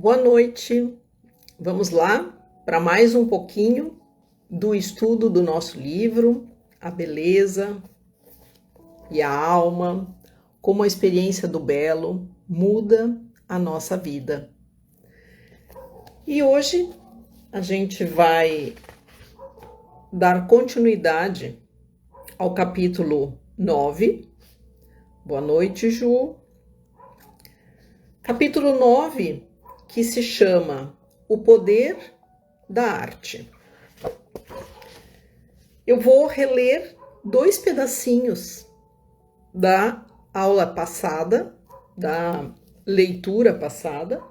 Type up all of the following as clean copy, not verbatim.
Boa noite. Vamos lá para mais um pouquinho do estudo do nosso livro, A Beleza e a Alma, como a experiência do belo muda a nossa vida. E hoje a gente vai dar continuidade ao capítulo 9. Boa noite, Ju. Capítulo 9, que se chama O Poder da Arte. Eu vou reler 2 pedacinhos da aula passada, da leitura passada,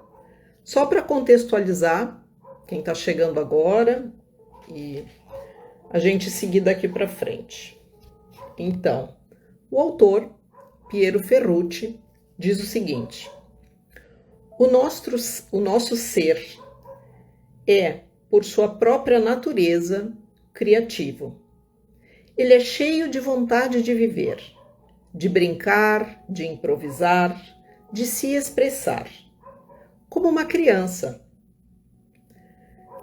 só para contextualizar quem está chegando agora e a gente seguir daqui para frente. Então, o autor, Piero Ferrucci, diz o seguinte: o nosso ser é, por sua própria natureza, criativo. Ele é cheio de vontade de viver, de brincar, de improvisar, de se expressar, como uma criança.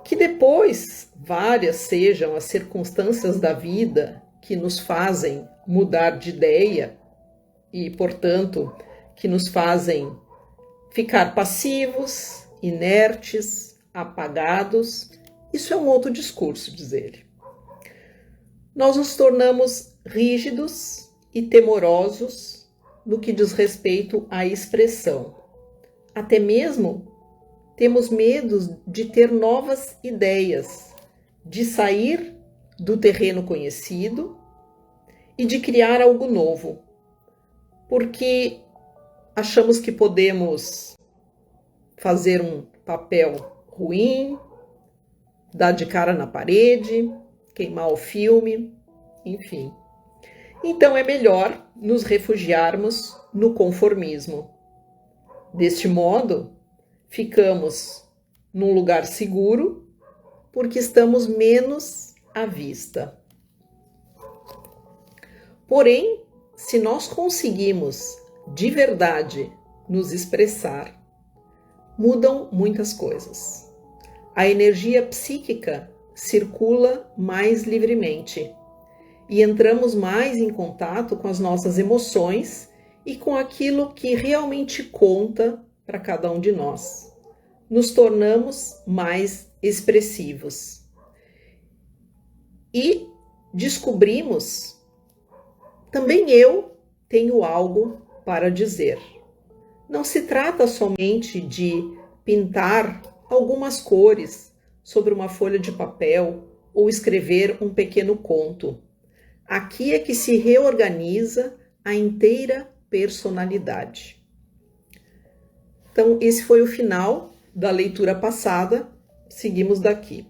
Que depois várias sejam as circunstâncias da vida que nos fazem mudar de ideia e, portanto, que nos fazem ficar passivos, inertes, apagados, isso é um outro discurso, diz ele. Nós nos tornamos rígidos e temorosos no que diz respeito à expressão. Até mesmo temos medo de ter novas ideias, de sair do terreno conhecido e de criar algo novo, porque achamos que podemos fazer um papel ruim, dar de cara na parede, queimar o filme, enfim. Então é melhor nos refugiarmos no conformismo. Deste modo, ficamos num lugar seguro porque estamos menos à vista. Porém, se nós conseguimos de verdade nos expressar, mudam muitas coisas. A energia psíquica circula mais livremente e entramos mais em contato com as nossas emoções e com aquilo que realmente conta para cada um de nós. Nos tornamos mais expressivos e descobrimos: também eu tenho algo para dizer. Não se trata somente de pintar algumas cores sobre uma folha de papel ou escrever um pequeno conto. Aqui é que se reorganiza a inteira personalidade. Então, esse foi o final da leitura passada. Seguimos daqui.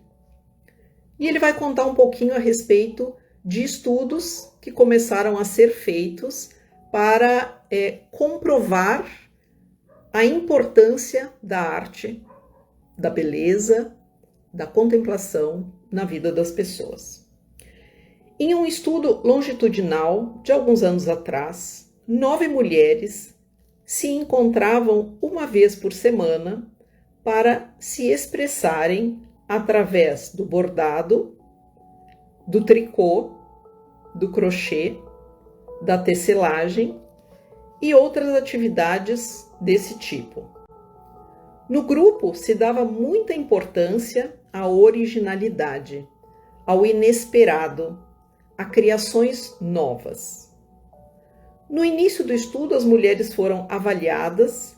E ele vai contar um pouquinho a respeito de estudos que começaram a ser feitos para comprovar a importância da arte, da beleza, da contemplação na vida das pessoas. Em um estudo longitudinal de alguns anos atrás, 9 mulheres se encontravam uma vez por semana para se expressarem através do bordado, do tricô, do crochê, da tecelagem e outras atividades desse tipo. No grupo se dava muita importância à originalidade, ao inesperado, a criações novas. No início do estudo, as mulheres foram avaliadas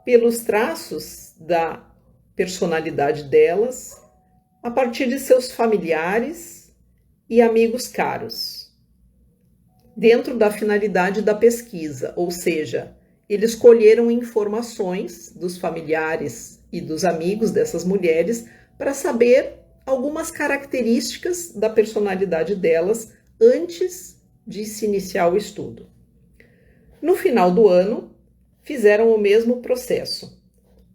pelos traços da personalidade delas, a partir de seus familiares e amigos caros, dentro da finalidade da pesquisa, ou seja, eles colheram informações dos familiares e dos amigos dessas mulheres para saber algumas características da personalidade delas antes de se iniciar o estudo. No final do ano, fizeram o mesmo processo,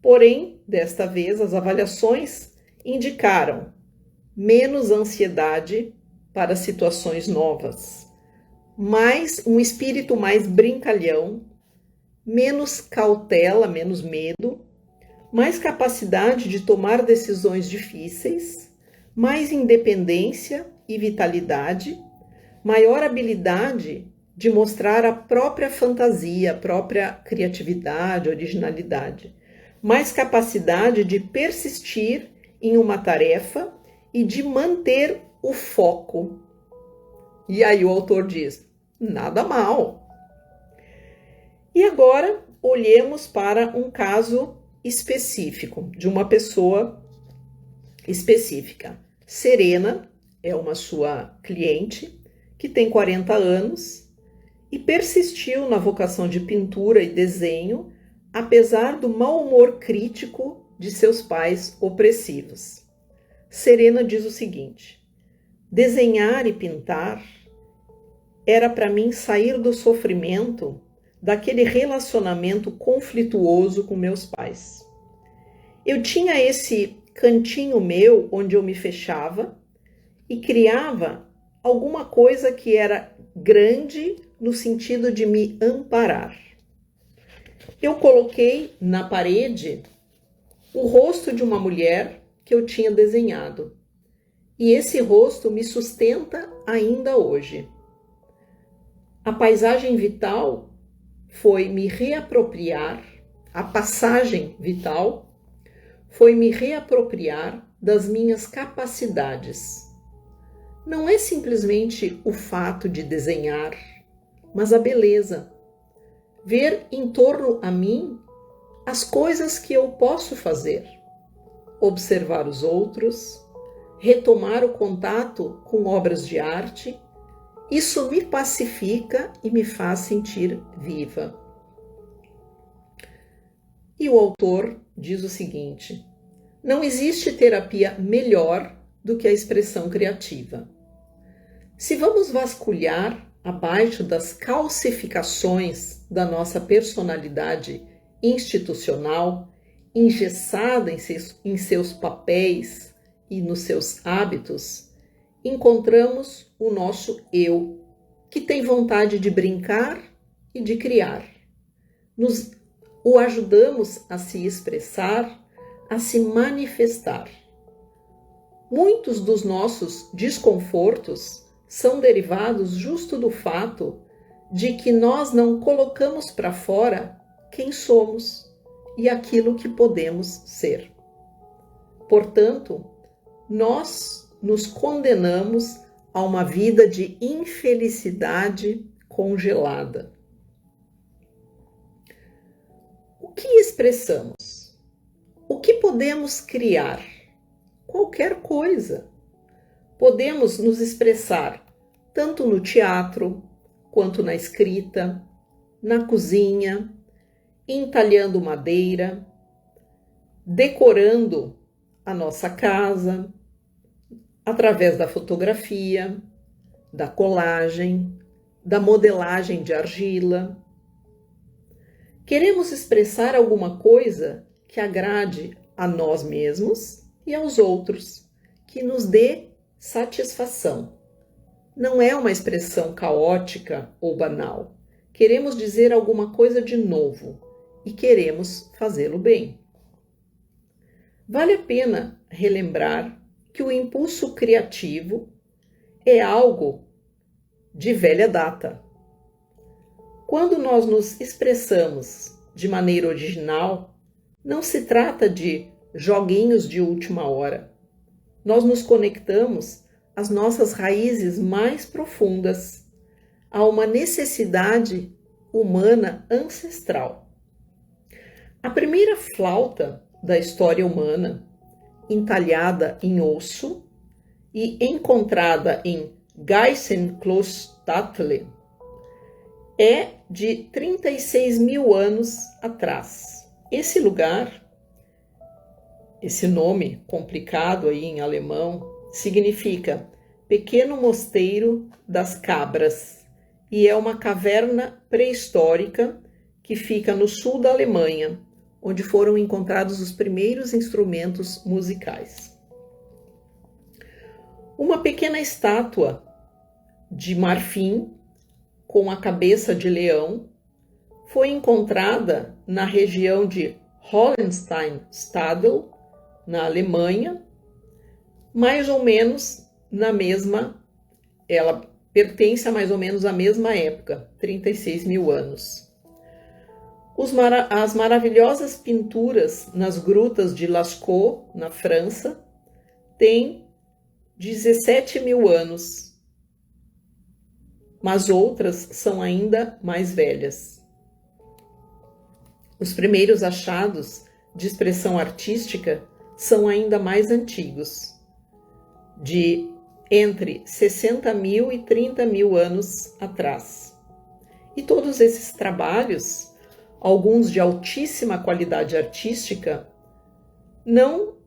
porém, desta vez, as avaliações indicaram menos ansiedade para situações novas, mais um espírito mais brincalhão, menos cautela, menos medo, mais capacidade de tomar decisões difíceis, mais independência e vitalidade, maior habilidade de mostrar a própria fantasia, a própria criatividade, originalidade, mais capacidade de persistir em uma tarefa e de manter o foco. E aí o autor diz, nada mal. E agora olhemos para um caso específico, de uma pessoa específica. Serena é uma sua cliente que tem 40 anos e persistiu na vocação de pintura e desenho, apesar do mau humor crítico de seus pais opressivos. Serena diz o seguinte: desenhar e pintar era para mim sair do sofrimento daquele relacionamento conflituoso com meus pais. Eu tinha esse cantinho meu onde eu me fechava e criava alguma coisa que era grande no sentido de me amparar. Eu coloquei na parede o rosto de uma mulher que eu tinha desenhado. E esse rosto me sustenta ainda hoje. A paisagem vital foi me reapropriar, a passagem vital foi me reapropriar das minhas capacidades. Não é simplesmente o fato de desenhar, mas a beleza. Ver em torno a mim as coisas que eu posso fazer. Observar os outros, retomar o contato com obras de arte. Isso me pacifica e me faz sentir viva. E o autor diz o seguinte: não existe terapia melhor do que a expressão criativa. Se vamos vasculhar abaixo das calcificações da nossa personalidade institucional, engessada em seus papéis e nos seus hábitos, encontramos o nosso eu, que tem vontade de brincar e de criar. O ajudamos a se expressar, a se manifestar. Muitos dos nossos desconfortos são derivados justo do fato de que nós não colocamos para fora quem somos e aquilo que podemos ser. Portanto, nós nos condenamos a uma vida de infelicidade congelada. O que expressamos? O que podemos criar? Qualquer coisa. Podemos nos expressar tanto no teatro, quanto na escrita, na cozinha, entalhando madeira, decorando a nossa casa, através da fotografia, da colagem, da modelagem de argila. Queremos expressar alguma coisa que agrade a nós mesmos e aos outros, que nos dê satisfação. Não é uma expressão caótica ou banal. Queremos dizer alguma coisa de novo e queremos fazê-lo bem. Vale a pena relembrar que o impulso criativo é algo de velha data. Quando nós nos expressamos de maneira original, não se trata de joguinhos de última hora. Nós nos conectamos às nossas raízes mais profundas, a uma necessidade humana ancestral. A primeira flauta da história humana, entalhada em osso e encontrada em Geissenklostadtle, é de 36 mil anos atrás. Esse lugar, esse nome complicado aí em alemão, significa Pequeno Mosteiro das Cabras e é uma caverna pré-histórica que fica no sul da Alemanha, onde foram encontrados os primeiros instrumentos musicais. Uma pequena estátua de marfim com a cabeça de leão foi encontrada na região de Hohenstein-Stadel, na Alemanha, mais ou menos ela pertence a mais ou menos à mesma época, 36 mil anos. As maravilhosas pinturas nas grutas de Lascaux, na França, têm 17 mil anos, mas outras são ainda mais velhas. Os primeiros achados de expressão artística são ainda mais antigos, de entre 60 mil e 30 mil anos atrás. E todos esses trabalhos, alguns de altíssima qualidade artística, não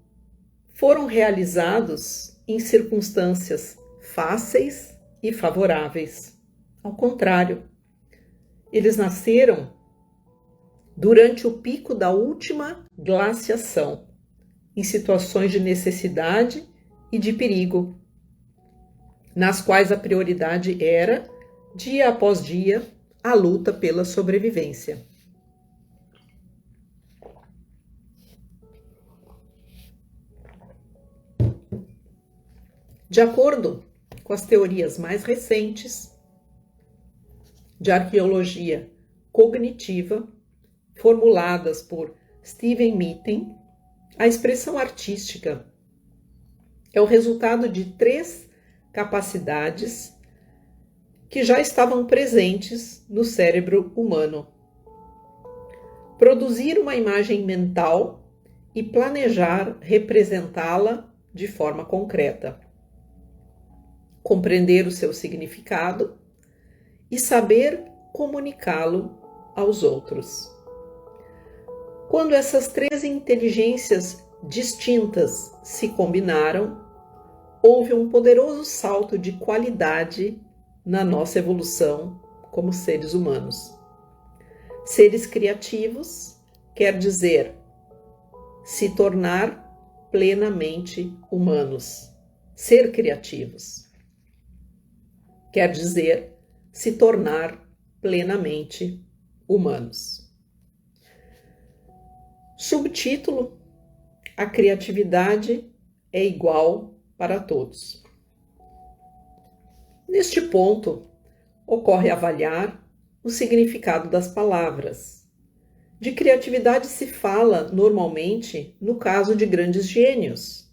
foram realizados em circunstâncias fáceis e favoráveis. Ao contrário, eles nasceram durante o pico da última glaciação, em situações de necessidade e de perigo, nas quais a prioridade era, dia após dia, a luta pela sobrevivência. De acordo com as teorias mais recentes de arqueologia cognitiva, formuladas por Steven Mitten, a expressão artística é o resultado de 3 capacidades que já estavam presentes no cérebro humano: produzir uma imagem mental e planejar representá-la de forma concreta, compreender o seu significado e saber comunicá-lo aos outros. Quando essas 3 inteligências distintas se combinaram, houve um poderoso salto de qualidade na nossa evolução como seres humanos. Seres criativos quer dizer se tornar plenamente humanos. Ser criativos quer dizer se tornar plenamente humanos. Subtítulo: a criatividade é igual para todos. Neste ponto, ocorre avaliar o significado das palavras. De criatividade se fala normalmente no caso de grandes gênios.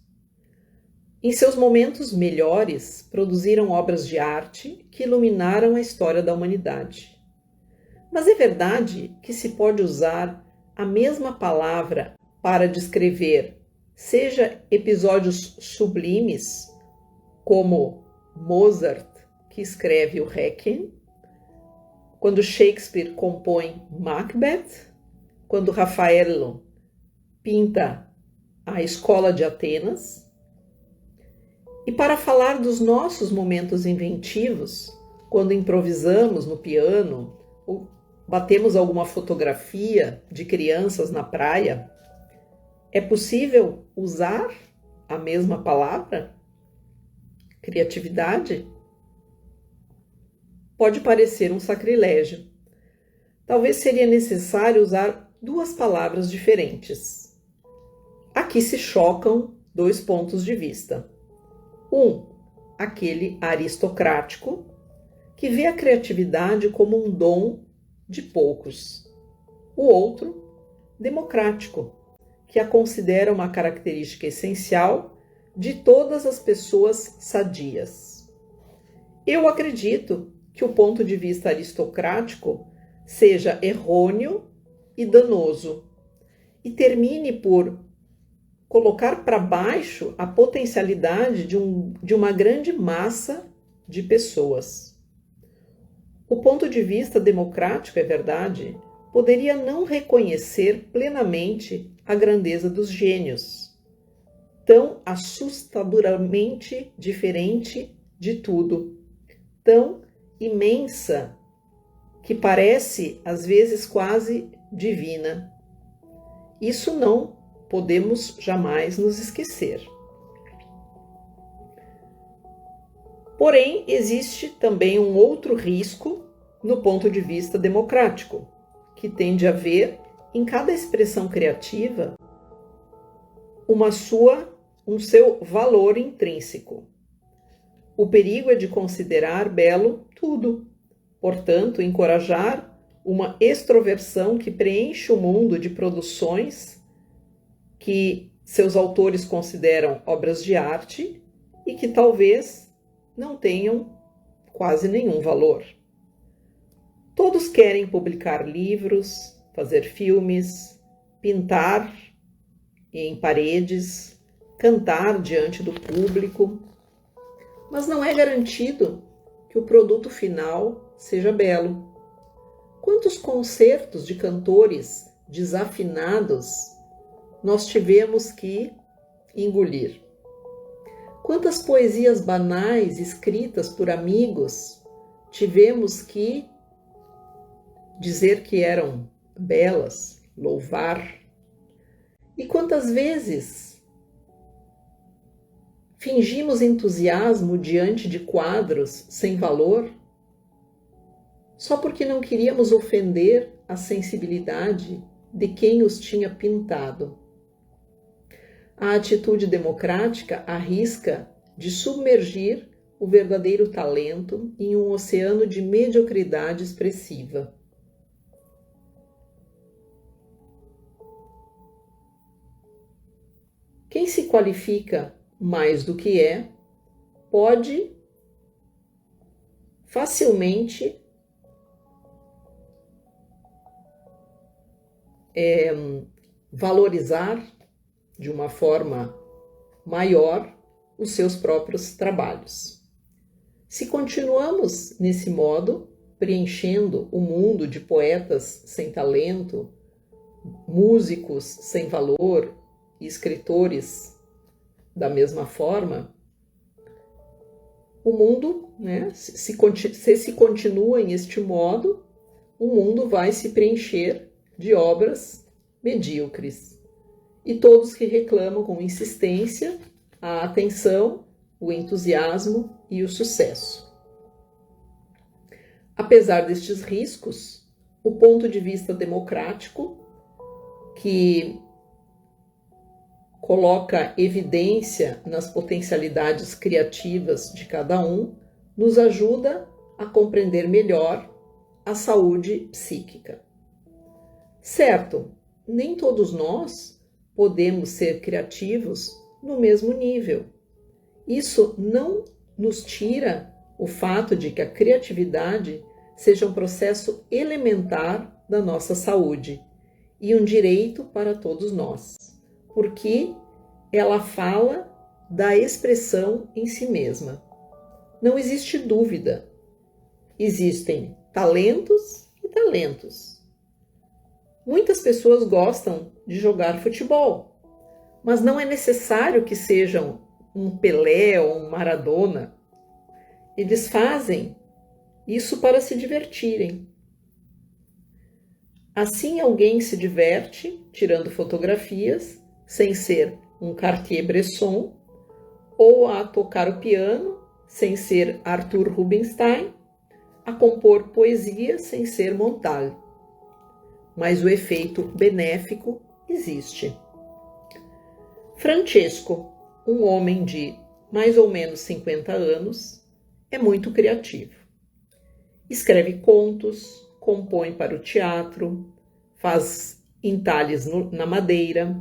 Em seus momentos melhores, produziram obras de arte que iluminaram a história da humanidade. Mas é verdade que se pode usar a mesma palavra para descrever, seja episódios sublimes, como Mozart, que escreve o Requiem, quando Shakespeare compõe Macbeth, quando Rafael pinta a Escola de Atenas, e para falar dos nossos momentos inventivos, quando improvisamos no piano ou batemos alguma fotografia de crianças na praia, é possível usar a mesma palavra? Criatividade? Pode parecer um sacrilégio. Talvez seria necessário usar 2 palavras diferentes. Aqui se chocam 2 pontos de vista. Aquele aristocrático, que vê a criatividade como um dom de poucos. O outro, democrático, que a considera uma característica essencial de todas as pessoas sadias. Eu acredito que o ponto de vista aristocrático seja errôneo e danoso e termine por colocar para baixo a potencialidade de uma grande massa de pessoas. O ponto de vista democrático, é verdade, poderia não reconhecer plenamente a grandeza dos gênios, tão assustadoramente diferente de tudo, tão imensa que parece às vezes quase divina. Isso não podemos jamais nos esquecer. Porém, existe também um outro risco no ponto de vista democrático, que tem a ver em cada expressão criativa um seu valor intrínseco. O perigo é de considerar belo tudo, portanto, encorajar uma extroversão que preenche o mundo de produções que seus autores consideram obras de arte e que talvez não tenham quase nenhum valor. Todos querem publicar livros, fazer filmes, pintar em paredes, cantar diante do público, mas não é garantido que o produto final seja belo. Quantos concertos de cantores desafinados nós tivemos que engolir? Quantas poesias banais escritas por amigos tivemos que dizer que eram belas, louvar? E quantas vezes fingimos entusiasmo diante de quadros sem valor, só porque não queríamos ofender a sensibilidade de quem os tinha pintado? A atitude democrática arrisca de submergir o verdadeiro talento em um oceano de mediocridade expressiva. Quem se qualifica mais do que é, pode facilmente valorizar de uma forma maior os seus próprios trabalhos. Se continuamos nesse modo, preenchendo o mundo de poetas sem talento, músicos sem valor e escritores da mesma forma, o mundo, se continua em este modo, o mundo vai se preencher de obras medíocres. E todos que reclamam com insistência a atenção, o entusiasmo e o sucesso. Apesar destes riscos, o ponto de vista democrático, que coloca evidência nas potencialidades criativas de cada um, nos ajuda a compreender melhor a saúde psíquica. Certo, nem todos nós podemos ser criativos no mesmo nível. Isso não nos tira o fato de que a criatividade seja um processo elementar da nossa saúde e um direito para todos nós, porque ela fala da expressão em si mesma. Não existe dúvida. Existem talentos e talentos. Muitas pessoas gostam de jogar futebol, mas não é necessário que sejam um Pelé ou um Maradona. Eles fazem isso para se divertirem. Assim, alguém se diverte tirando fotografias, sem ser um Cartier-Bresson, ou a tocar o piano, sem ser Arthur Rubinstein, a compor poesia, sem ser Montale. Mas o efeito benéfico existe. Francesco, um homem de mais ou menos 50 anos, é muito criativo. Escreve contos, compõe para o teatro, faz entalhes na madeira.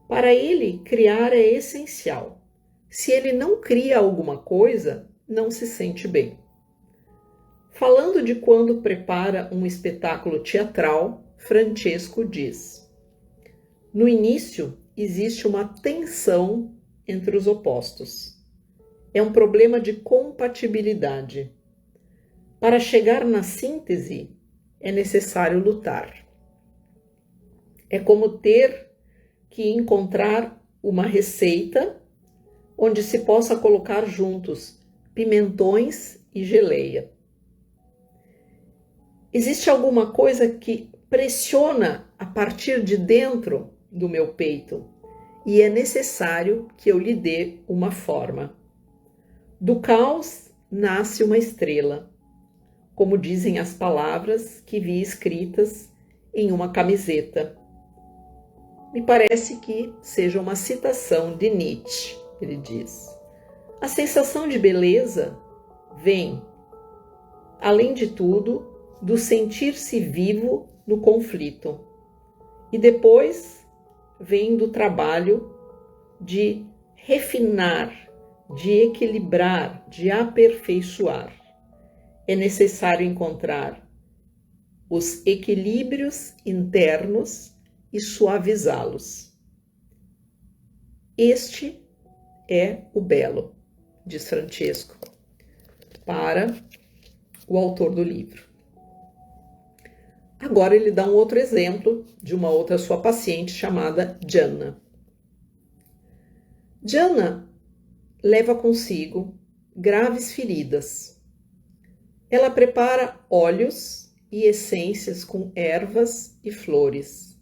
Para ele, criar é essencial. Se ele não cria alguma coisa, não se sente bem. Falando de quando prepara um espetáculo teatral, Francesco diz: no início, existe uma tensão entre os opostos. É um problema de compatibilidade. Para chegar na síntese, é necessário lutar. É como ter que encontrar uma receita onde se possa colocar juntos pimentões e geleia. Existe alguma coisa que pressiona a partir de dentro do meu peito e é necessário que eu lhe dê uma forma. Do caos nasce uma estrela, como dizem as palavras que vi escritas em uma camiseta. Me parece que seja uma citação de Nietzsche, ele diz. A sensação de beleza vem, além de tudo, do sentir-se vivo no conflito. E depois vem do trabalho de refinar, de equilibrar, de aperfeiçoar. É necessário encontrar os equilíbrios internos e suavizá-los. Este é o belo, diz Francesco, para o autor do livro. Agora ele dá um outro exemplo de uma outra sua paciente chamada Gianna. Gianna leva consigo graves feridas. Ela prepara óleos e essências com ervas e flores.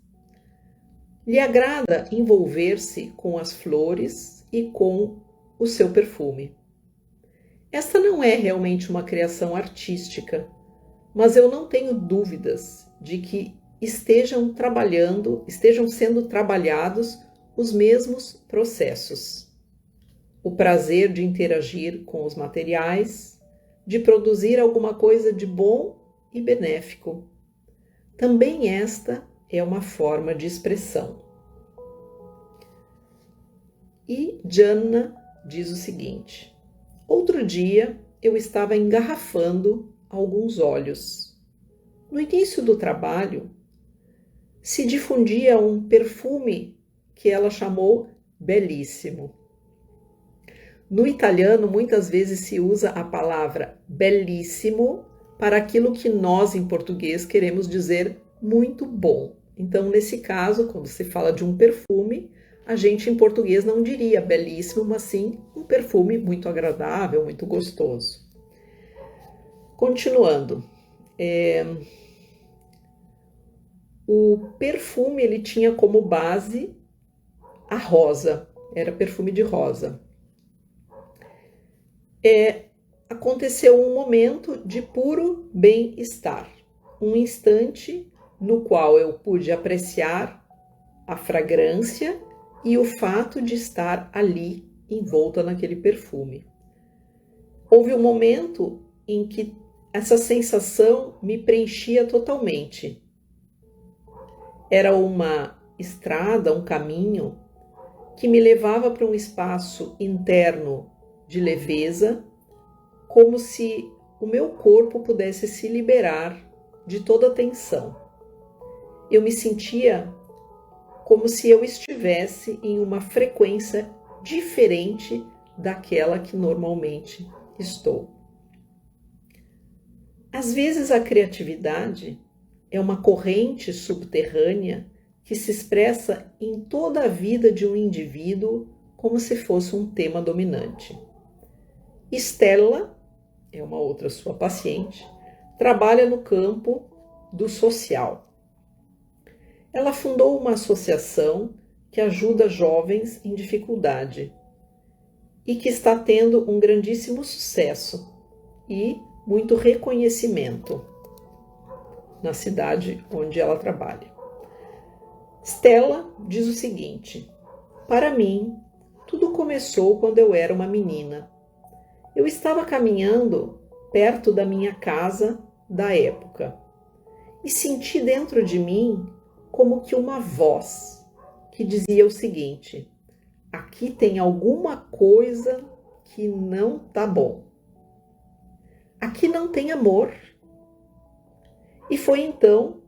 Lhe agrada envolver-se com as flores e com o seu perfume. Esta não é realmente uma criação artística, mas eu não tenho dúvidas de que estejam sendo trabalhados os mesmos processos. O prazer de interagir com os materiais, de produzir alguma coisa de bom e benéfico. Também esta é uma forma de expressão. E Gianna diz o seguinte: outro dia eu estava engarrafando alguns óleos. No início do trabalho, se difundia um perfume que ela chamou belíssimo. No italiano, muitas vezes se usa a palavra belíssimo para aquilo que nós, em português, queremos dizer muito bom. Então, nesse caso, quando se fala de um perfume, a gente, em português, não diria belíssimo, mas sim um perfume muito agradável, muito gostoso. Continuando. O perfume ele tinha como base a rosa, era perfume de rosa. Aconteceu um momento de puro bem-estar, um instante no qual eu pude apreciar a fragrância e o fato de estar ali envolta naquele perfume. Houve um momento em que essa sensação me preenchia totalmente. Era uma estrada, um caminho que me levava para um espaço interno de leveza, como se o meu corpo pudesse se liberar de toda a tensão. Eu me sentia como se eu estivesse em uma frequência diferente daquela que normalmente estou. Às vezes a criatividade é uma corrente subterrânea que se expressa em toda a vida de um indivíduo como se fosse um tema dominante. Stella, é uma outra sua paciente, trabalha no campo do social. Ela fundou uma associação que ajuda jovens em dificuldade e que está tendo um grandíssimo sucesso e muito reconhecimento na cidade onde ela trabalha. Stella diz o seguinte: para mim, tudo começou quando eu era uma menina. Eu estava caminhando perto da minha casa da época e senti dentro de mim como que uma voz que dizia o seguinte: aqui tem alguma coisa que não tá bom. Aqui não tem amor. E foi então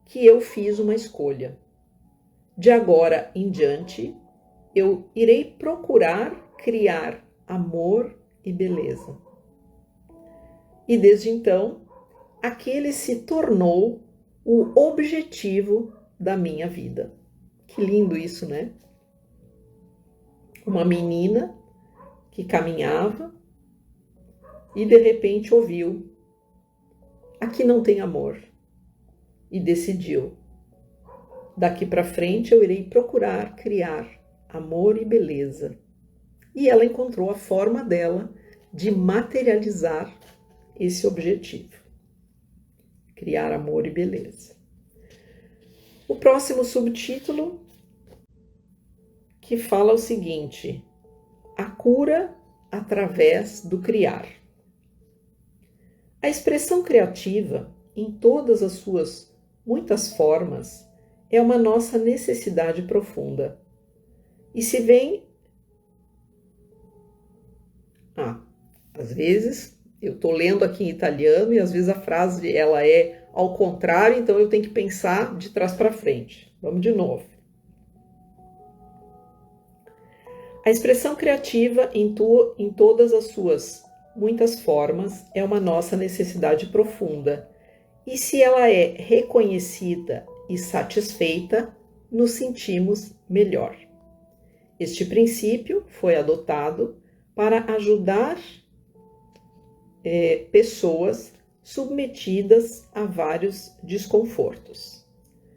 que eu fiz uma escolha. De agora em diante, eu irei procurar criar amor e beleza. E desde então, aquele se tornou o objetivo da minha vida. Que lindo isso, né? Uma menina que caminhava e de repente ouviu: aqui não tem amor. E decidiu: daqui para frente eu irei procurar criar amor e beleza. E ela encontrou a forma dela de materializar esse objetivo. Criar amor e beleza. O próximo subtítulo que fala o seguinte: a cura através do criar. A expressão criativa, em todas as suas muitas formas, é uma nossa necessidade profunda. E se vem... às vezes eu estou lendo aqui em italiano e às vezes a frase ela é ao contrário, então eu tenho que pensar de trás para frente. Vamos de novo. A expressão criativa em todas as suas muitas formas é uma nossa necessidade profunda. E se ela é reconhecida e satisfeita, nos sentimos melhor. Este princípio foi adotado para ajudar pessoas submetidas a vários desconfortos.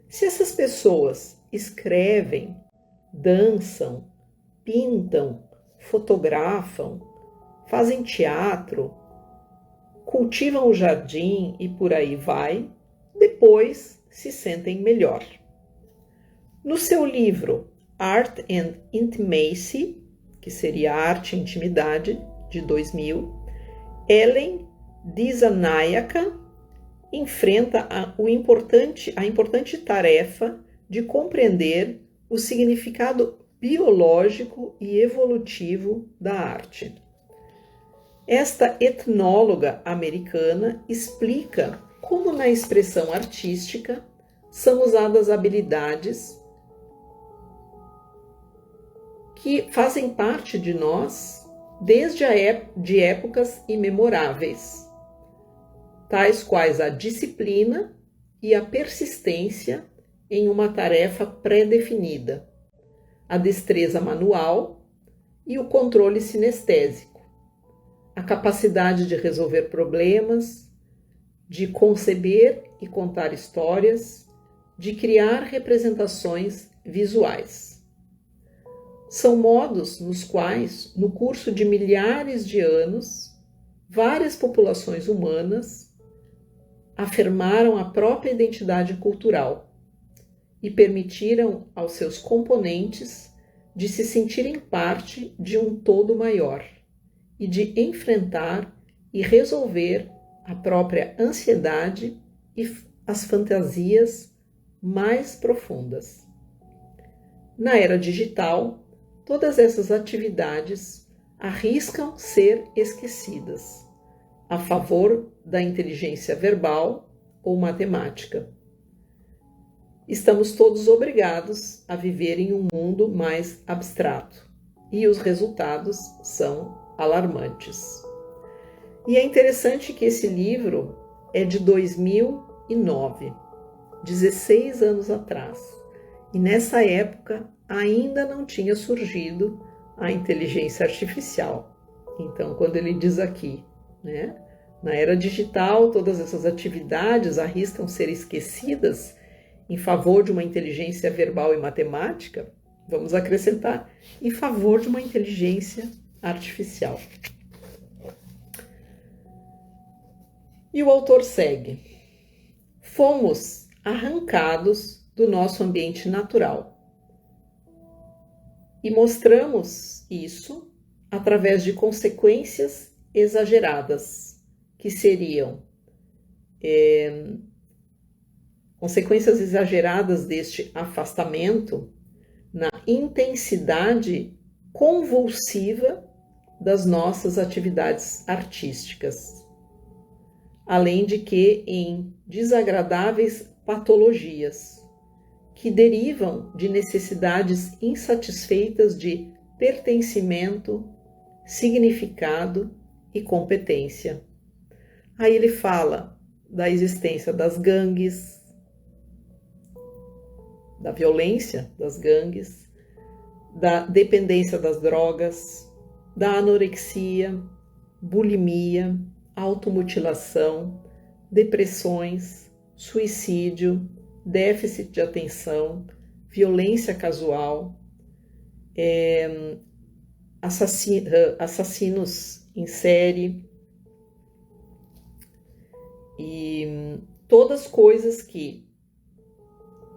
Se essas pessoas escrevem, dançam, pintam, fotografam, fazem teatro, cultivam o jardim e por aí vai, depois se sentem melhor. No seu livro Art and Intimacy, que seria Arte e Intimidade, de 2000, Ellen Dissanayaka enfrenta a importante tarefa de compreender o significado biológico e evolutivo da arte. Esta etnóloga americana explica como na expressão artística são usadas habilidades que fazem parte de nós desde de épocas imemoráveis, tais quais a disciplina e a persistência em uma tarefa pré-definida, a destreza manual e o controle sinestésico, a capacidade de resolver problemas, de conceber e contar histórias, de criar representações visuais. São modos nos quais, no curso de milhares de anos, várias populações humanas afirmaram a própria identidade cultural e permitiram aos seus componentes de se sentirem parte de um todo maior e de enfrentar e resolver a própria ansiedade e as fantasias mais profundas. Na era digital, todas essas atividades arriscam ser esquecidas a favor da inteligência verbal ou matemática. Estamos todos obrigados a viver em um mundo mais abstrato e os resultados são alarmantes. E é interessante que esse livro é de 2009, 16 anos atrás. E nessa época ainda não tinha surgido a inteligência artificial. Então, quando ele diz aqui, né, na era digital, todas essas atividades arriscam ser esquecidas em favor de uma inteligência verbal e matemática, vamos acrescentar, em favor de uma inteligência artificial. E o autor segue: fomos arrancados do nosso ambiente natural e mostramos isso através de consequências exageradas, que seriam consequências exageradas deste afastamento na intensidade convulsiva das nossas atividades artísticas, além de que em desagradáveis patologias que derivam de necessidades insatisfeitas de pertencimento, significado e competência. Aí ele fala da existência das gangues, da violência das gangues, da dependência das drogas, da anorexia, bulimia, automutilação, depressões, suicídio, déficit de atenção, violência casual, assassinos em série e todas coisas que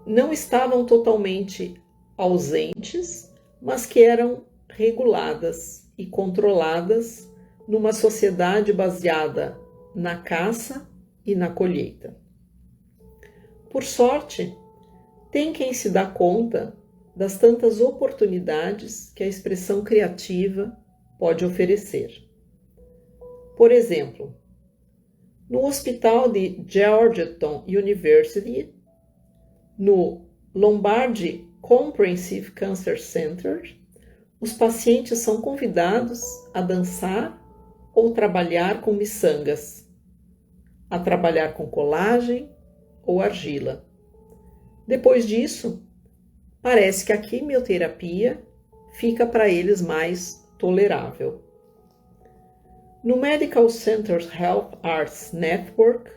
não estavam totalmente ausentes, mas que eram reguladas e controladas numa sociedade baseada na caça e na colheita. Por sorte, tem quem se dá conta das tantas oportunidades que a expressão criativa pode oferecer. Por exemplo, no Hospital de Georgetown University, no Lombardi Comprehensive Cancer Center, os pacientes são convidados a dançar ou trabalhar com miçangas, a trabalhar com colagem ou argila. Depois disso, parece que a quimioterapia fica para eles mais tolerável. No Medical Centers Health Arts Network,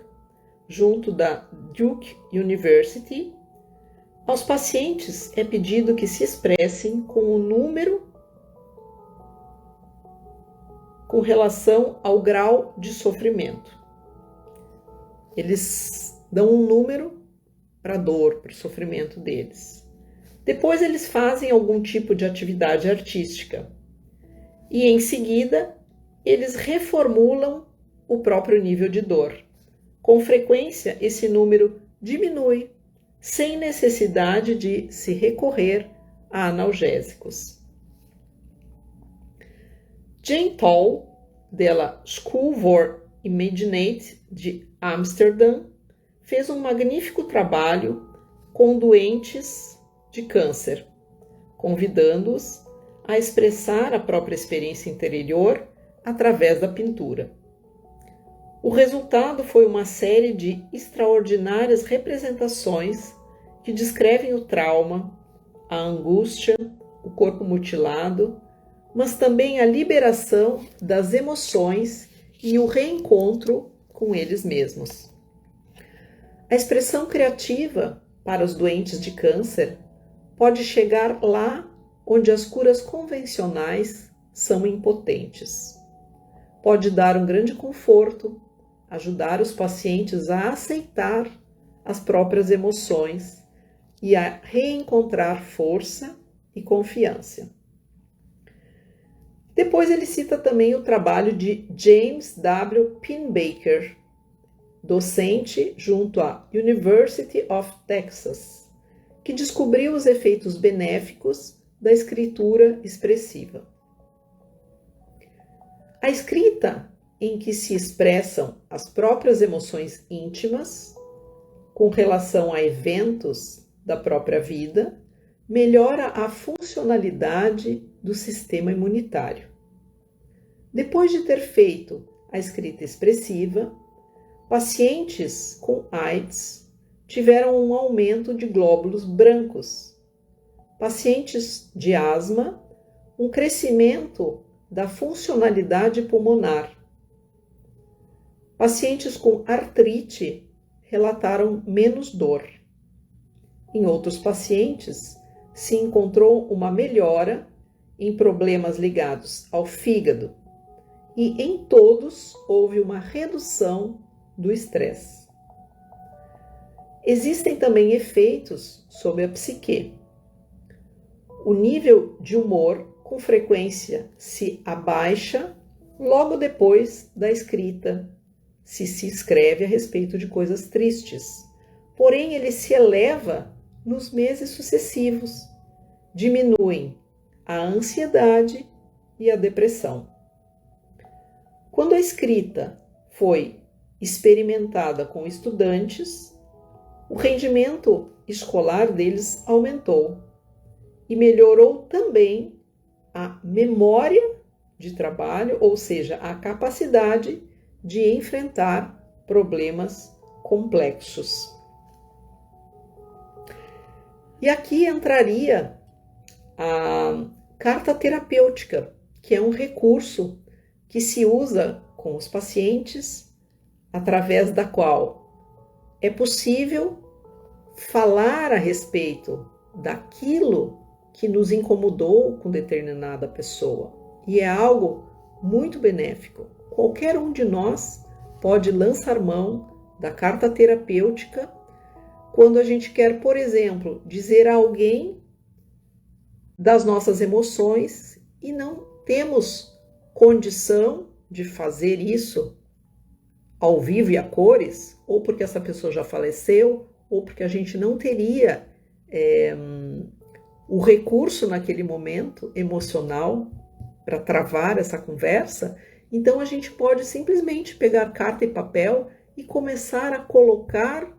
junto da Duke University, aos pacientes é pedido que se expressem com o número com relação ao grau de sofrimento. Eles dão um número para a dor, para o sofrimento deles. Depois eles fazem algum tipo de atividade artística e em seguida eles reformulam o próprio nível de dor. Com frequência esse número diminui sem necessidade de se recorrer a analgésicos. Jane Tall, da School for Imagination de Amsterdã, fez um magnífico trabalho com doentes de câncer, convidando-os a expressar a própria experiência interior através da pintura. O resultado foi uma série de extraordinárias representações que descrevem o trauma, a angústia, o corpo mutilado, mas também a liberação das emoções e o reencontro com eles mesmos. A expressão criativa para os doentes de câncer pode chegar lá onde as curas convencionais são impotentes. Pode dar um grande conforto, ajudar os pacientes a aceitar as próprias emoções e a reencontrar força e confiança. Depois ele cita também o trabalho de James W. Pennebaker, docente junto à University of Texas, que descobriu os efeitos benéficos da escritura expressiva. A escrita em que se expressam as próprias emoções íntimas com relação a eventos da própria vida melhora a funcionalidade do sistema imunitário. Depois de ter feito a escrita expressiva, pacientes com AIDS tiveram um aumento de glóbulos brancos. Pacientes de asma, um crescimento da funcionalidade pulmonar. Pacientes com artrite relataram menos dor. Em outros pacientes, se encontrou uma melhora em problemas ligados ao fígado e em todos houve uma redução do estresse. Existem também efeitos sobre a psique. O nível de humor com frequência se abaixa logo depois da escrita, se escreve a respeito de coisas tristes. Porém, ele se eleva nos meses sucessivos, diminuem a ansiedade e a depressão. Quando a escrita foi experimentada com estudantes, o rendimento escolar deles aumentou e melhorou também a memória de trabalho, ou seja, a capacidade de enfrentar problemas complexos. E aqui entraria a carta terapêutica, que é um recurso que se usa com os pacientes, através da qual é possível falar a respeito daquilo que nos incomodou com determinada pessoa. E é algo muito benéfico. Qualquer um de nós pode lançar mão da carta terapêutica quando a gente quer, por exemplo, dizer a alguém das nossas emoções e não temos condição de fazer isso ao vivo e a cores, ou porque essa pessoa já faleceu, ou porque a gente não teria o recurso naquele momento emocional para travar essa conversa. Então a gente pode simplesmente pegar carta e papel e começar a colocar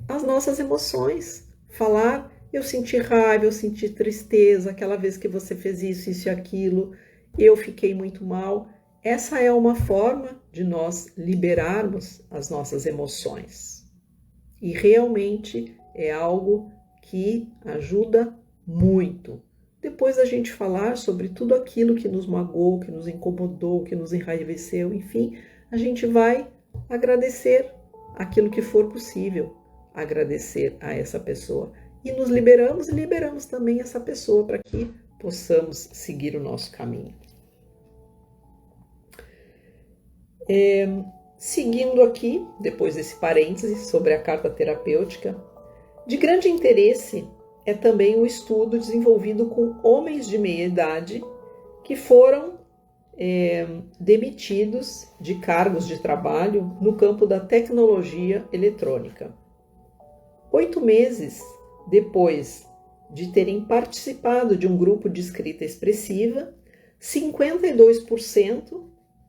as nossas emoções, falar: eu senti raiva, eu senti tristeza, aquela vez que você fez isso e aquilo, eu fiquei muito mal. Essa é uma forma de nós liberarmos as nossas emoções. E realmente é algo que ajuda muito. Depois da gente falar sobre tudo aquilo que nos magoou, que nos incomodou, que nos enraiveceu, enfim, a gente vai agradecer aquilo que for possível, agradecer a essa pessoa. E nos liberamos e liberamos também essa pessoa para que possamos seguir o nosso caminho. Seguindo aqui, depois desse parêntese sobre a carta terapêutica, de grande interesse é também o estudo desenvolvido com homens de meia idade que foram demitidos de cargos de trabalho no campo da tecnologia eletrônica. 8 meses depois de terem participado de um grupo de escrita expressiva, 52%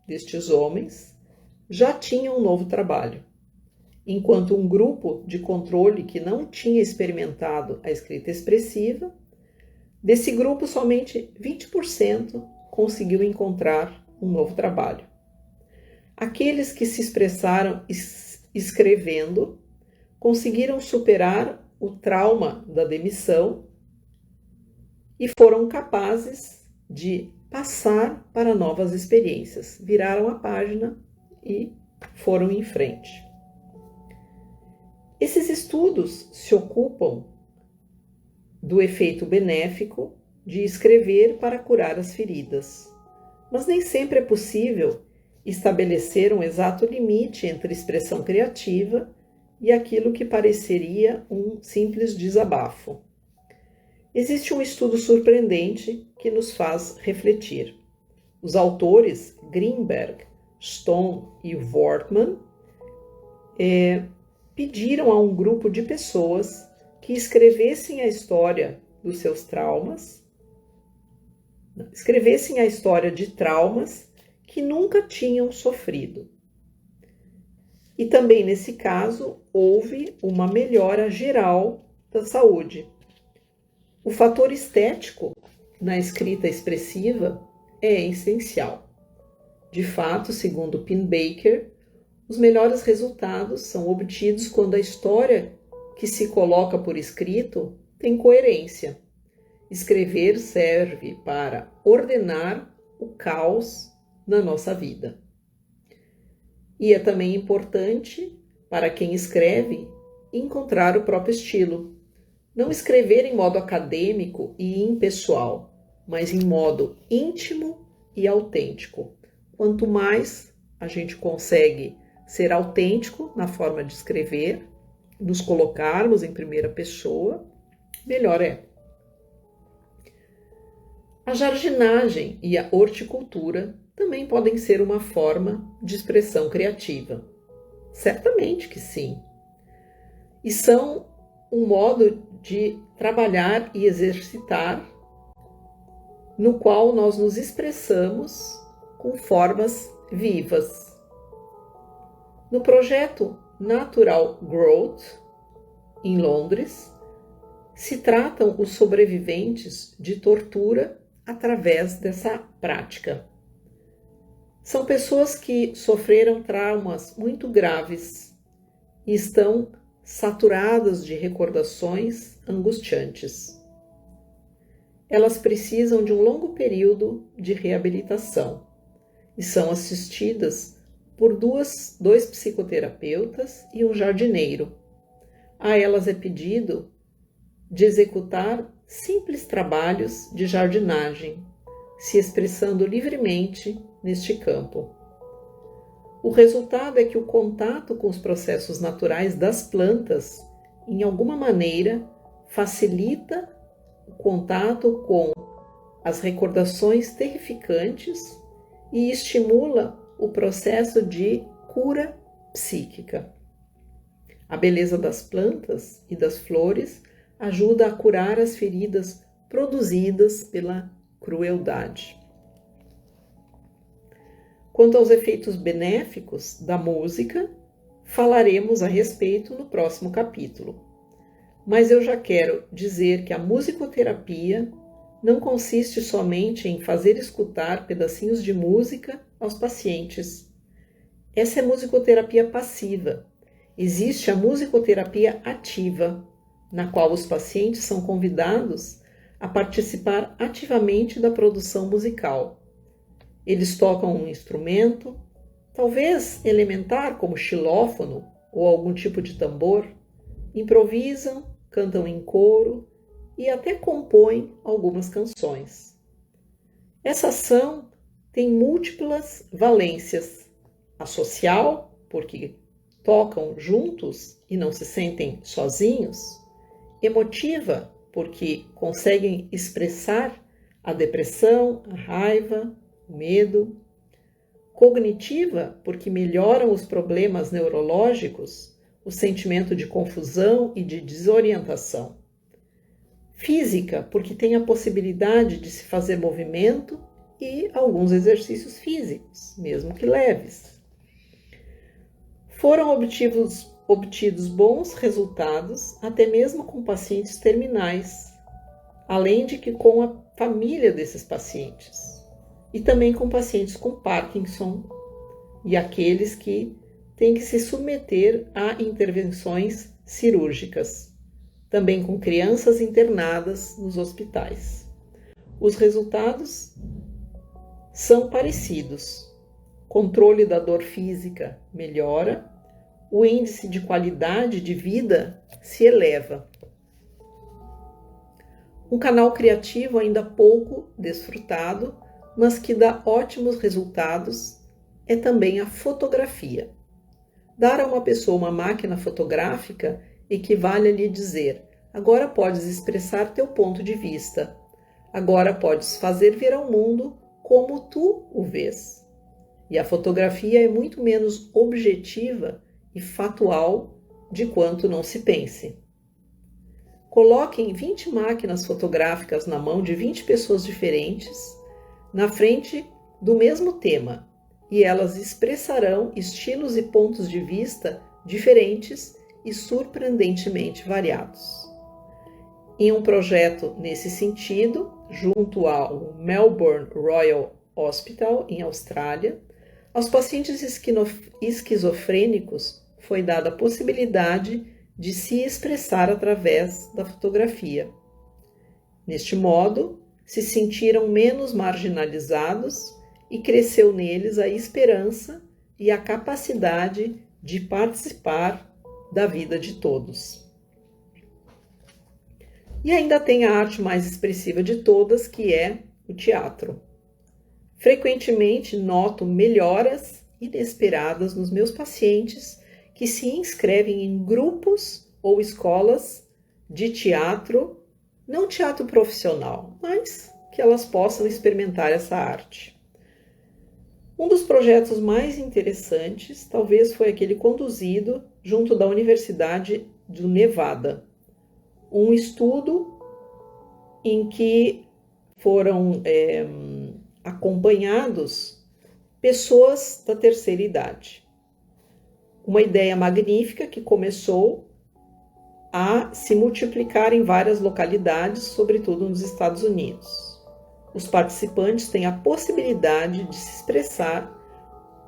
destes homens já tinham um novo trabalho, enquanto um grupo de controle que não tinha experimentado a escrita expressiva, desse grupo somente 20% conseguiu encontrar um novo trabalho. Aqueles que se expressaram escrevendo conseguiram superar o trauma da demissão e foram capazes de passar para novas experiências, viraram a página e foram em frente. Esses estudos se ocupam do efeito benéfico de escrever para curar as feridas, mas nem sempre é possível estabelecer um exato limite entre expressão criativa e aquilo que pareceria um simples desabafo. Existe um estudo surpreendente que nos faz refletir. Os autores Greenberg, Stone e Wortman pediram a um grupo de pessoas que escrevessem a história dos seus traumas, escrevessem a história de traumas que nunca tinham sofrido. E também nesse caso houve uma melhora geral da saúde. O fator estético na escrita expressiva é essencial. De fato, segundo Pennebaker, os melhores resultados são obtidos quando a história que se coloca por escrito tem coerência. Escrever serve para ordenar o caos na nossa vida. E é também importante para quem escreve encontrar o próprio estilo. Não escrever em modo acadêmico e impessoal, mas em modo íntimo e autêntico. Quanto mais a gente consegue ser autêntico na forma de escrever, nos colocarmos em primeira pessoa, melhor é. A jardinagem e a horticultura também podem ser uma forma de expressão criativa. Certamente que sim. E são um modo de trabalhar e exercitar no qual nós nos expressamos com formas vivas. No projeto Natural Growth, em Londres, se tratam os sobreviventes de tortura através dessa prática. São pessoas que sofreram traumas muito graves e estão saturadas de recordações angustiantes. Elas precisam de um longo período de reabilitação e são assistidas por dois psicoterapeutas e um jardineiro. A elas é pedido de executar simples trabalhos de jardinagem, se expressando livremente neste campo. O resultado é que o contato com os processos naturais das plantas em alguma maneira, facilita o contato com as recordações terrificantes e estimula o processo de cura psíquica. A beleza das plantas e das flores ajuda a curar as feridas produzidas pela crueldade. Quanto aos efeitos benéficos da música, falaremos a respeito no próximo capítulo. Mas eu já quero dizer que a musicoterapia não consiste somente em fazer escutar pedacinhos de música aos pacientes. Essa é musicoterapia passiva. Existe a musicoterapia ativa, na qual os pacientes são convidados a participar ativamente da produção musical. Eles tocam um instrumento, talvez elementar como xilófono ou algum tipo de tambor, improvisam, cantam em coro e até compõem algumas canções. Essa ação tem múltiplas valências. A social, porque tocam juntos e não se sentem sozinhos. Emotiva, porque conseguem expressar a depressão, a raiva, o medo. Cognitiva, porque melhoram os problemas neurológicos, o sentimento de confusão e de desorientação. Física, porque tem a possibilidade de se fazer movimento e alguns exercícios físicos, mesmo que leves. Foram obtidos bons resultados, até mesmo com pacientes terminais, além de que com a família desses pacientes, e também com pacientes com Parkinson e aqueles que têm que se submeter a intervenções cirúrgicas, também com crianças internadas nos hospitais. Os resultados são parecidos. Controle da dor física melhora, o índice de qualidade de vida se eleva. Um canal criativo ainda pouco desfrutado, mas que dá ótimos resultados, é também a fotografia. Dar a uma pessoa uma máquina fotográfica equivale a lhe dizer: agora podes expressar teu ponto de vista, agora podes fazer ver ao mundo como tu o vês. E a fotografia é muito menos objetiva e factual de quanto não se pense. Coloquem 20 máquinas fotográficas na mão de 20 pessoas diferentes, na frente do mesmo tema, e elas expressarão estilos e pontos de vista diferentes e surpreendentemente variados. Em um projeto nesse sentido, junto ao Melbourne Royal Hospital, em Austrália, aos pacientes esquizofrênicos foi dada a possibilidade de se expressar através da fotografia. Neste modo, se sentiram menos marginalizados e cresceu neles a esperança e a capacidade de participar da vida de todos. E ainda tem a arte mais expressiva de todas, que é o teatro. Frequentemente noto melhoras inesperadas nos meus pacientes que se inscrevem em grupos ou escolas de teatro, não teatro profissional, mas que elas possam experimentar essa arte. Um dos projetos mais interessantes talvez foi aquele conduzido junto da Universidade do Nevada, um estudo em que foram acompanhados pessoas da terceira idade. Uma ideia magnífica que começou a se multiplicar em várias localidades, sobretudo nos Estados Unidos. Os participantes têm a possibilidade de se expressar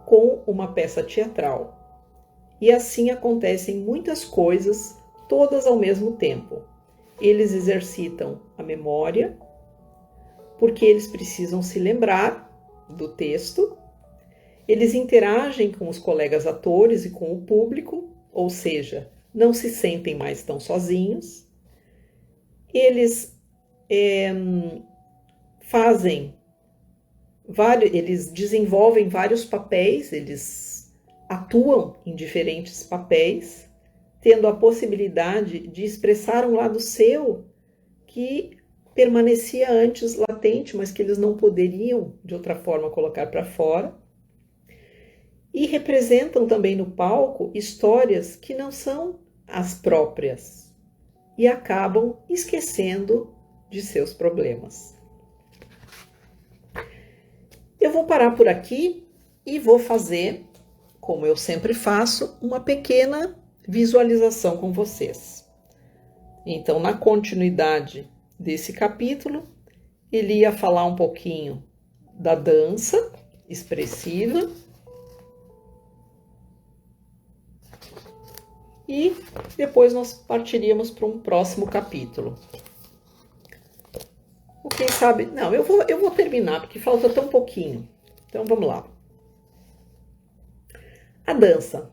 com uma peça teatral. E assim acontecem muitas coisas, todas ao mesmo tempo. Eles exercitam a memória, porque eles precisam se lembrar do texto. Eles interagem com os colegas atores e com o público, ou seja, não se sentem mais tão sozinhos. Eles eles desenvolvem vários papéis, eles atuam em diferentes papéis, tendo a possibilidade de expressar um lado seu que permanecia antes latente, mas que eles não poderiam de outra forma colocar para fora. E representam também no palco histórias que não são as próprias e acabam esquecendo de seus problemas. Eu vou parar por aqui e vou fazer, como eu sempre faço, uma pequena visualização com vocês. Então, na continuidade desse capítulo, ele ia falar um pouquinho da dança expressiva e depois nós partiríamos para um próximo capítulo. Quem sabe... Não, eu vou terminar, porque falta tão pouquinho. Então, vamos lá. A dança.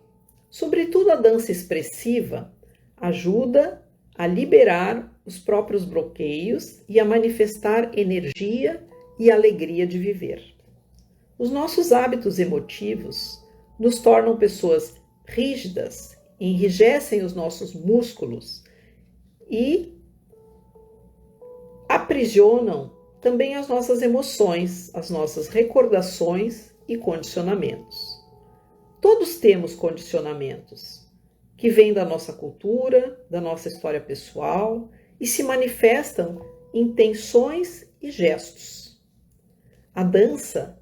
Sobretudo a dança expressiva, ajuda a liberar os próprios bloqueios e a manifestar energia e alegria de viver. Os nossos hábitos emotivos nos tornam pessoas rígidas, enrijecem os nossos músculos e aprisionam também as nossas emoções, as nossas recordações e condicionamentos. Todos temos condicionamentos que vêm da nossa cultura, da nossa história pessoal e se manifestam em tensões e gestos. A dança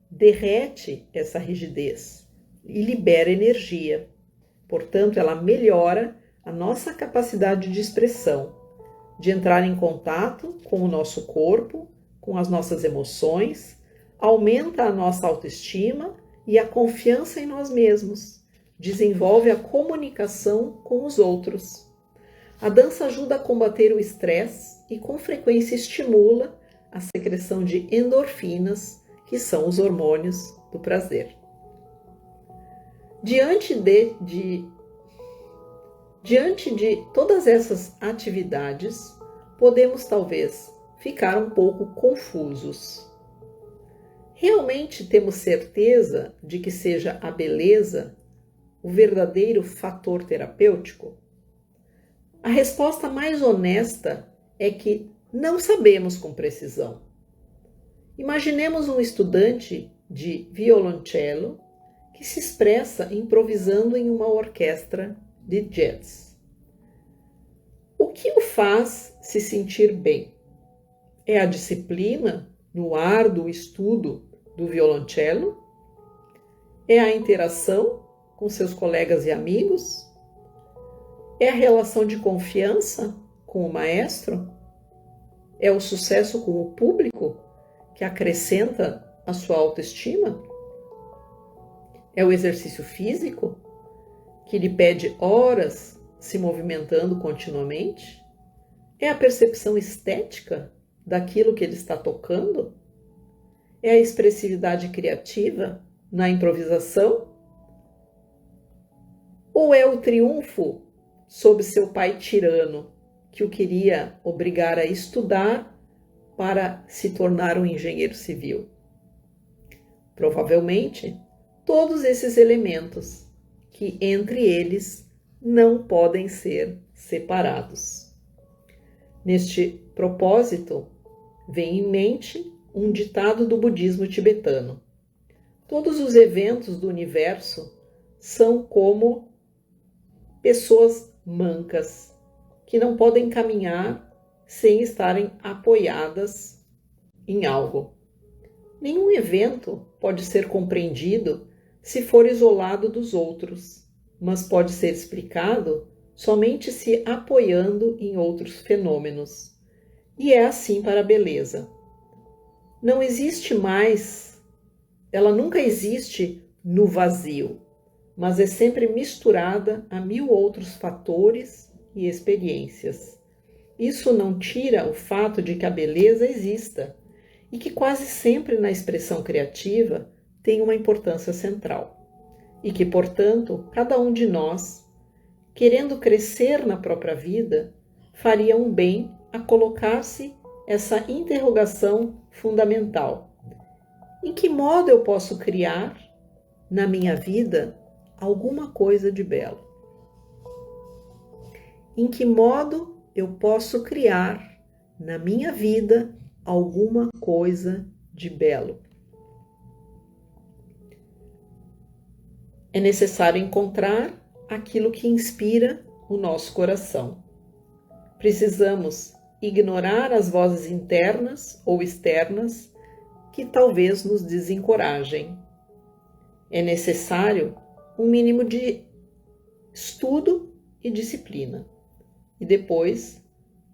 derrete essa rigidez e libera energia. Portanto, ela melhora a nossa capacidade de expressão, de entrar em contato com o nosso corpo, com as nossas emoções, aumenta a nossa autoestima e a confiança em nós mesmos, desenvolve a comunicação com os outros. A dança ajuda a combater o estresse e, com frequência, estimula a secreção de endorfinas, que são os hormônios do prazer. Diante de todas essas atividades, podemos talvez ficar um pouco confusos. Realmente temos certeza de que seja a beleza o verdadeiro fator terapêutico? A resposta mais honesta é que não sabemos com precisão. Imaginemos um estudante de violoncelo que se expressa improvisando em uma orquestra de jazz. O que o faz se sentir bem? É a disciplina no árduo estudo do violoncelo? É a interação com seus colegas e amigos? É a relação de confiança com o maestro? É o sucesso com o público que acrescenta a sua autoestima? É o exercício físico que lhe pede horas se movimentando continuamente? É a percepção estética daquilo que ele está tocando? É a expressividade criativa na improvisação? Ou é o triunfo sobre seu pai tirano, que o queria obrigar a estudar para se tornar um engenheiro civil? Provavelmente, todos esses elementos, que entre eles não podem ser separados. Neste propósito, vem em mente um ditado do budismo tibetano: todos os eventos do universo são como pessoas mancas, que não podem caminhar sem estarem apoiadas em algo. Nenhum evento pode ser compreendido se for isolado dos outros, mas pode ser explicado somente se apoiando em outros fenômenos. E é assim para a beleza. Não existe mais, ela nunca existe no vazio, mas é sempre misturada a 1000 outros fatores e experiências. Isso não tira o fato de que a beleza exista e que quase sempre na expressão criativa tem uma importância central. E que, portanto, cada um de nós, querendo crescer na própria vida, faria um bem a colocar-se essa interrogação fundamental: em que modo eu posso criar na minha vida alguma coisa de belo? em que modo eu posso criar na minha vida alguma coisa de belo. É necessário encontrar aquilo que inspira o nosso coração. Precisamos ignorar as vozes internas ou externas que talvez nos desencorajem. É necessário um mínimo de estudo e disciplina. E depois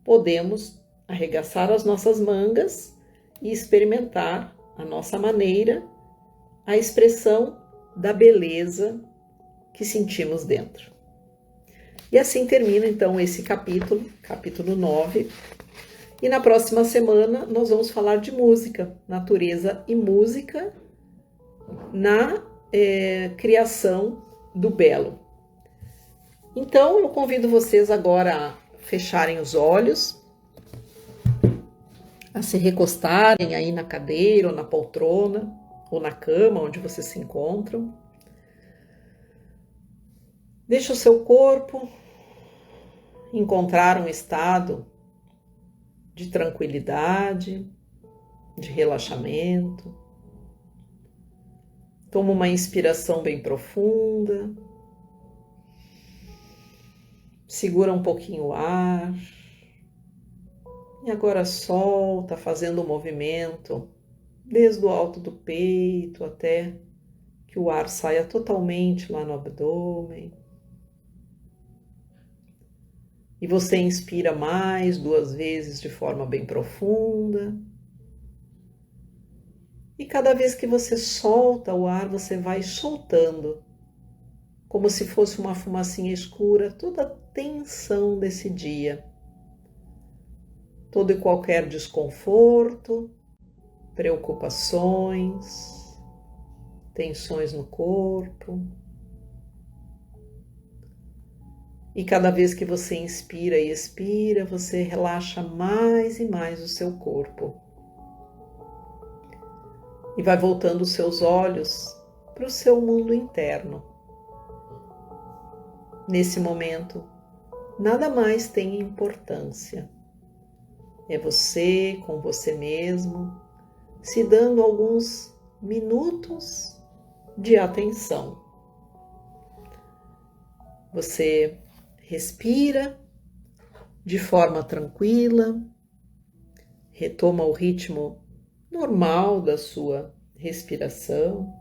podemos arregaçar as nossas mangas e experimentar à nossa maneira a expressão da beleza que sentimos dentro. E assim termina então esse capítulo 9. E na próxima semana nós vamos falar de música, natureza e música na criação do belo. Então eu convido vocês agora a fecharem os olhos, a se recostarem aí na cadeira ou na poltrona ou na cama onde vocês se encontram. Deixe o seu corpo encontrar um estado de tranquilidade, de relaxamento. Toma uma inspiração bem profunda. Segura um pouquinho o ar. E agora solta, fazendo um movimento desde o alto do peito até que o ar saia totalmente lá no abdômen. E você inspira mais 2 vezes de forma bem profunda. E cada vez que você solta o ar, você vai soltando, como se fosse uma fumacinha escura, toda a tensão desse dia. Todo e qualquer desconforto, preocupações, tensões no corpo. E cada vez que você inspira e expira, você relaxa mais e mais o seu corpo. E vai voltando os seus olhos para o seu mundo interno. Nesse momento, nada mais tem importância. É você com você mesmo, se dando alguns minutos de atenção. Você respira de forma tranquila, retoma o ritmo normal da sua respiração.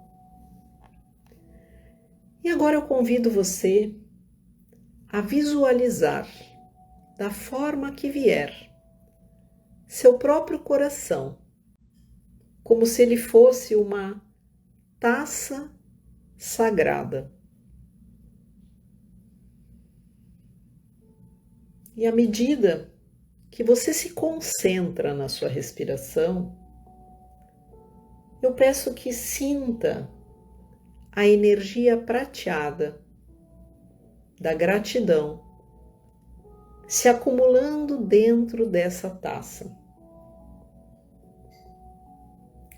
E agora eu convido você a visualizar, da forma que vier, seu próprio coração, como se ele fosse uma taça sagrada. E à medida que você se concentra na sua respiração, eu peço que sinta a energia prateada da gratidão se acumulando dentro dessa taça.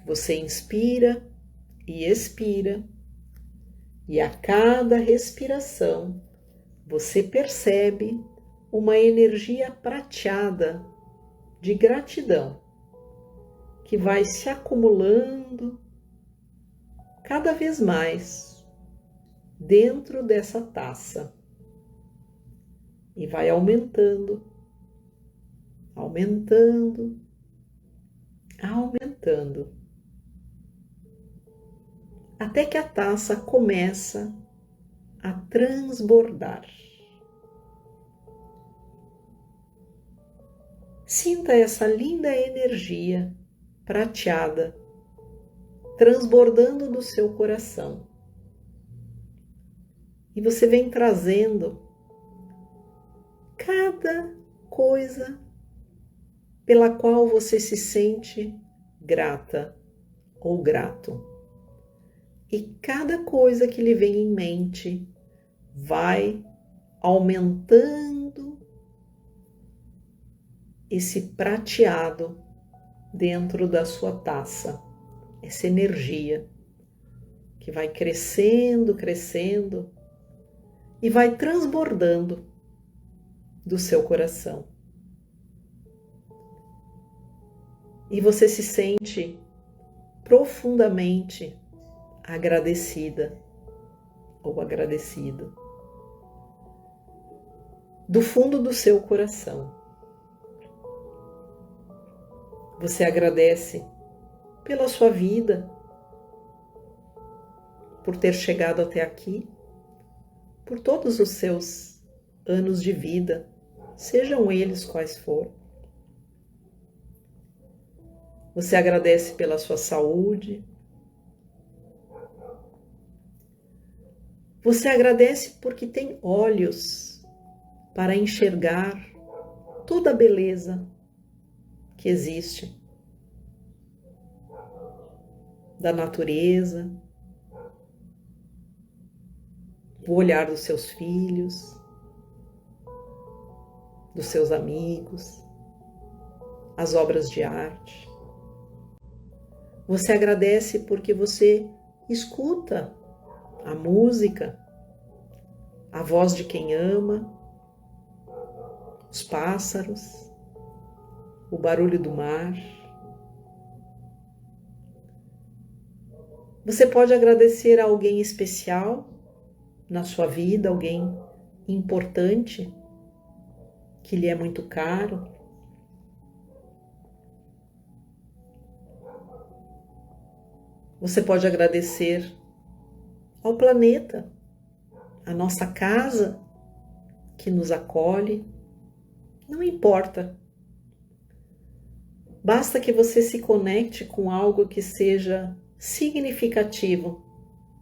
Você inspira e expira, e a cada respiração você percebe uma energia prateada de gratidão que vai se acumulando cada vez mais dentro dessa taça e vai aumentando, aumentando, aumentando, até que a taça começa a transbordar. Sinta essa linda energia prateada transbordando do seu coração. E você vem trazendo cada coisa pela qual você se sente grata ou grato. E cada coisa que lhe vem em mente vai aumentando esse prateado dentro da sua taça, essa energia que vai crescendo, crescendo e vai transbordando do seu coração. E você se sente profundamente agradecida ou agradecido. Do fundo do seu coração. Você agradece pela sua vida, por ter chegado até aqui, por todos os seus anos de vida, sejam eles quais forem. Você agradece pela sua saúde. Você agradece porque tem olhos para enxergar toda a beleza que existe da natureza, o olhar dos seus filhos, dos seus amigos, as obras de arte. Você agradece porque você escuta a música, a voz de quem ama, os pássaros, o barulho do mar. Você pode agradecer a alguém especial na sua vida, alguém importante, que lhe é muito caro. Você pode agradecer ao planeta, à nossa casa que nos acolhe. Não importa. Basta que você se conecte com algo que seja significativo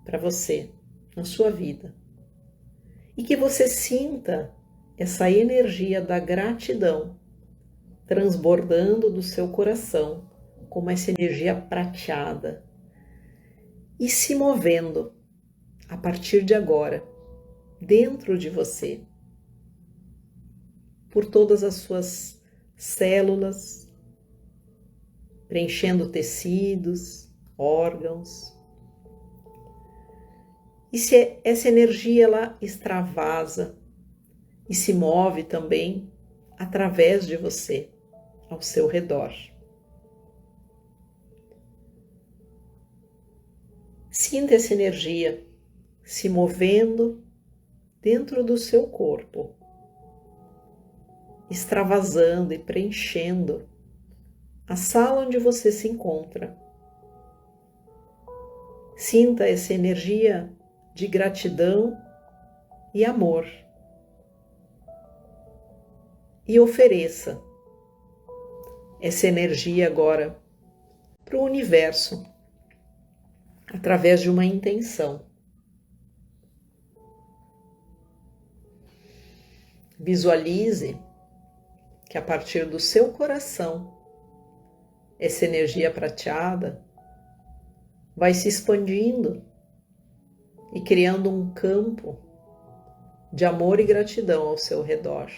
para você, na sua vida. E que você sinta essa energia da gratidão transbordando do seu coração, como essa energia prateada, e se movendo a partir de agora, dentro de você, por todas as suas células, preenchendo tecidos, órgãos. E se essa energia ela extravasa e se move também através de você, ao seu redor. Sinta essa energia se movendo dentro do seu corpo, extravasando e preenchendo a sala onde você se encontra. Sinta essa energia de gratidão e amor. E ofereça essa energia agora para o universo, através de uma intenção. Visualize que a partir do seu coração, essa energia prateada vai se expandindo e criando um campo de amor e gratidão ao seu redor.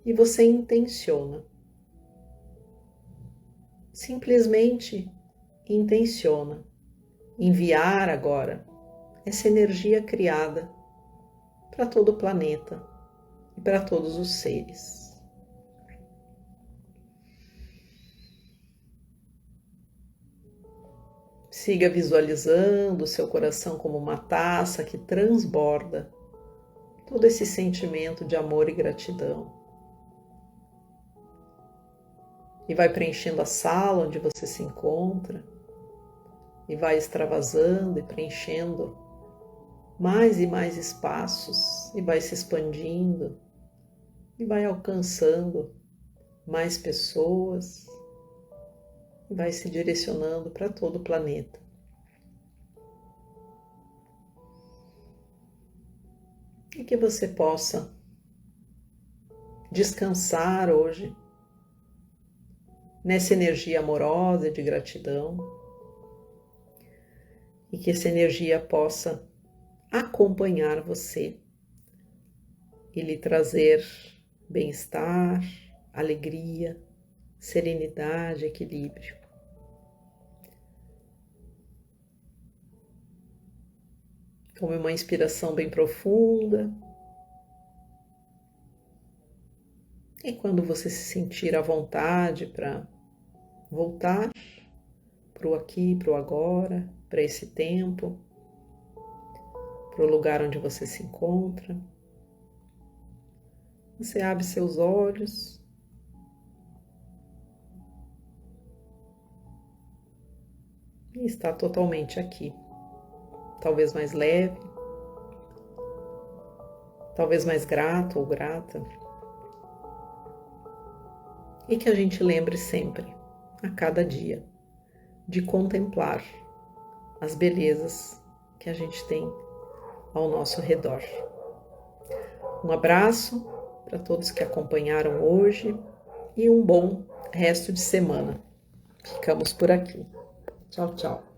E você intenciona. Simplesmente intenciona enviar agora essa energia criada para todo o planeta e para todos os seres. Siga visualizando o seu coração como uma taça que transborda todo esse sentimento de amor e gratidão. E vai preenchendo a sala onde você se encontra, e vai extravasando e preenchendo mais e mais espaços, e vai se expandindo, e vai alcançando mais pessoas, e vai se direcionando para todo o planeta. E que você possa descansar hoje nessa energia amorosa e de gratidão, e que essa energia possa acompanhar você e lhe trazer bem-estar, alegria, serenidade, equilíbrio. Tome uma inspiração bem profunda E quando você se sentir à vontade para voltar para o aqui, para o agora, para esse tempo, para o lugar onde você se encontra, você abre seus olhos e está totalmente aqui. Talvez mais leve, talvez mais grato ou grata. E que a gente lembre sempre, a cada dia, de contemplar as belezas que a gente tem ao nosso redor. Um abraço para todos que acompanharam hoje e um bom resto de semana. Ficamos por aqui. Tchau, tchau.